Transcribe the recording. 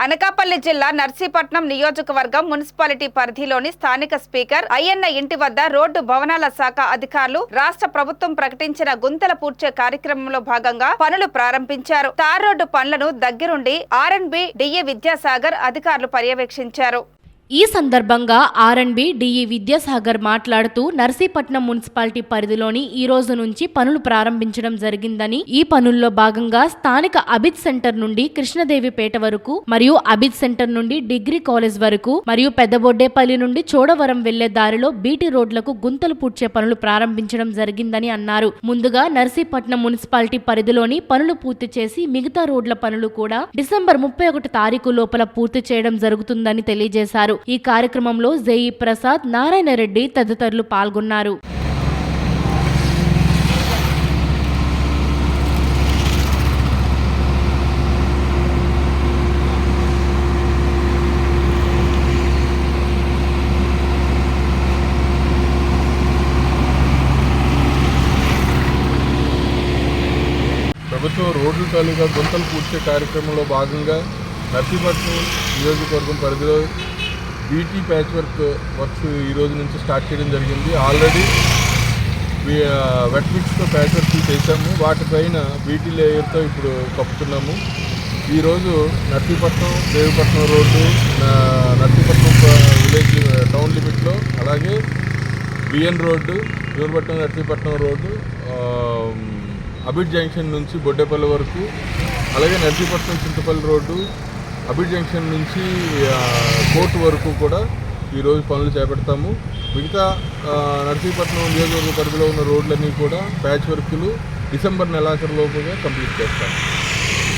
అనకాపల్లి జిల్లా నర్సీపట్నం నియోజకవర్గం మున్సిపాలిటీ పరిధిలోని స్థానిక స్పీకర్ అయ్యన్న ఇంటి వద్ద రోడ్డు భవనాల శాఖ అధికారులు రాష్ట్ర ప్రభుత్వం ప్రకటించిన గుంతల పూడ్చే కార్యక్రమంలో భాగంగా పనులు ప్రారంభించారు. తార్ రోడ్డు పనులను దగ్గరుండి ఆర్ఎండ్బి డిఈ విద్యాసాగర్ అధికారులు పర్యవేక్షించారు. ఈ సందర్భంగా ఆర్ఎండ్బి డిఈ విద్యాసాగర్ మాట్లాడుతూ నర్సీపట్నం మున్సిపాలిటీ పరిధిలోని ఈ రోజు నుంచి పనులు ప్రారంభించడం జరిగిందని, ఈ పనుల్లో భాగంగా స్థానిక అబిద్ సెంటర్ నుండి కృష్ణదేవిపేట వరకు మరియు అబిద్ సెంటర్ నుండి డిగ్రీ కాలేజ్ వరకు మరియు పెద్దబొడ్డేపల్లి నుండి చోడవరం వెళ్లే దారిలో బీటీ రోడ్లకు గుంతలు పూడ్చే పనులు ప్రారంభించడం జరిగిందని అన్నారు. ముందుగా నర్సీపట్నం మున్సిపాలిటీ పరిధిలోని పనులు పూర్తి చేసి మిగతా రోడ్ల పనులు కూడా డిసెంబర్ 31 తారీఖు లోపల పూర్తి చేయడం జరుగుతుందని తెలియజేశారు. ఈ కార్యక్రమంలో జేఈ ప్రసాద్, నారాయణ రెడ్డి తదితరులు పాల్గొన్నారు. ప్రభుత్వం రోడ్లు తాలూకా గుంతలు పూడ్చే కార్యక్రమంలో భాగంగా నర్సీపట్నం నియోజకవర్గం పరిధిలో బీటీ ప్యాచ్ వర్క్స్ ఈ రోజు నుంచి స్టార్ట్ చేయడం జరిగింది. ఆల్రెడీ వెట్ మిక్స్తో ప్యాచ్ వర్క్స్ చేశాము. వాటిపైన బీటీ లేయర్తో ఇప్పుడు కప్పుతున్నాము. ఈరోజు Narsipatnam Devipatnam road, Narsipatnam village town లిమిట్లో, అలాగే BN road, Devipatnam Narsipatnam road, Abid junction నుంచి బొడ్డేపల్లి వరకు, అలాగే నర్సీపట్నం చింతపల్లి రోడ్డు, అబిడ్ జంక్షన్ నుంచి కోర్టు వరకు కూడా ఈరోజు పనులు చేపడతాము. మిగతా నర్సీపట్నం నియోజకవర్గ పరిధిలో ఉన్న రోడ్లన్నీ కూడా ప్యాచ్ వర్కులు డిసెంబర్ నెలాఖరులోపుగా కంప్లీట్ చేస్తాము.